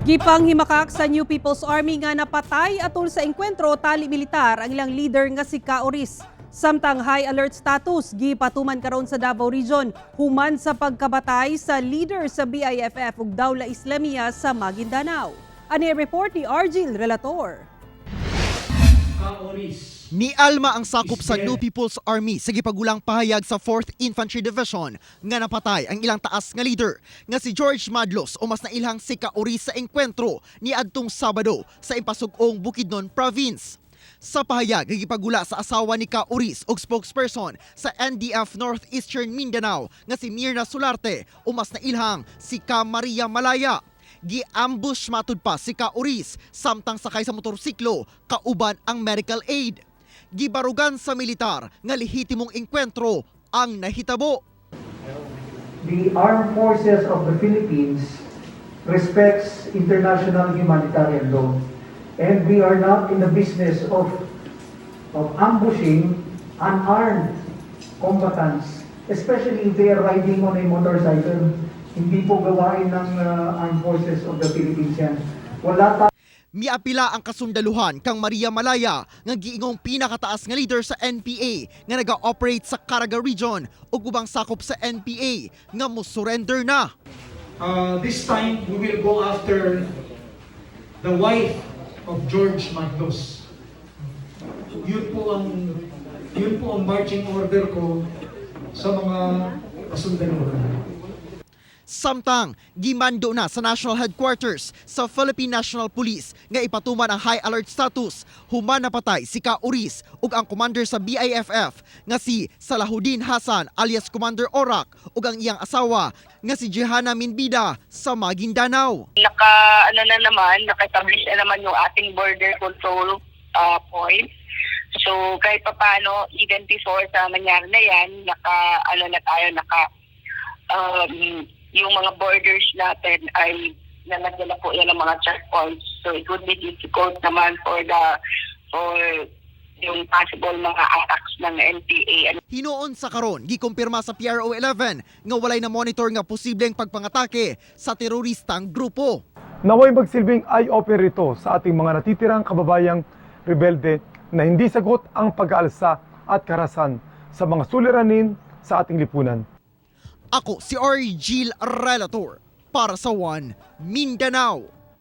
Gipang himakak sa New People's Army nga napatay atol sa engkwentro tali militar ang ilang leader nga si Kaoris. Samtang high alert status gipatuman karon sa Davao Region human sa pagkabatay sa leader sa BIFF ug Dawla Islamia sa Maguindanao. Ani report ni Argil Relator. Ni Alma ang sakop sa New People's Army sa gipagulang pahayag sa 4th Infantry Division nga napatay ang ilang taas nga leader nga si George Madlos o mas nailhang si Kaoris sa engkwentro ni adtong Sabado sa impasugong Bukidnon Province. Sa pahayag gipagula sa asawa ni Kaoris og spokesperson sa NDF Northeastern Mindanao nga si Mirna Solarte o mas nailhang si Ka Maria Malaya. Gi-ambush matud pa si Kaoris samtang sakay sa motorsiklo kauban ang medical aid. Gibarugan sa militar nga lehitimong engkwentro ang nahitabo. The Armed Forces of the Philippines respects international humanitarian law, and we are not in the business of ambushing unarmed combatants, especially if they are riding on a motorcycle. Hindi po gawain ng Armed Forces of the Philippines yan. Miapila ang kasundaluhan kang Maria Malaya nga giingong pinakataas nga leader sa NPA nga naga-operate sa Caraga Region ug ubang sakop sa NPA nga mo-surrender na. This time we will go after the wife of George Madlos. Yun po ang marching order ko sa mga kasundaluhan. Samtang gimando na sa National Headquarters sa Philippine National Police nga ipatuman ang high alert status human napatay si Kaoris ug ang commander sa BIFF nga si Salahuddin Hassan alias Commander Orak ug ang iyang asawa nga si Jehana Minbida sa Maguindanao. Naka-establish na naman yung ating border control point. So kahit papaano, even before sa nangyari na yan, yung mga borders natin ay nalagyan na po yan ng mga checkpoints. So it would be difficult naman for yung possible mga attacks ng NPA. Hinoon sa karon gikumpirma sa PRO 11 nga walay na monitor nga posibleng pagpangatake sa teroristang grupo. Naway magsilbing eye-opener ito sa ating mga natitirang kababayang rebelde na hindi sagot ang pag-aalsa at karahasan sa mga suliranin sa ating lipunan. Ako si Argil Relator para sa One Mindanao.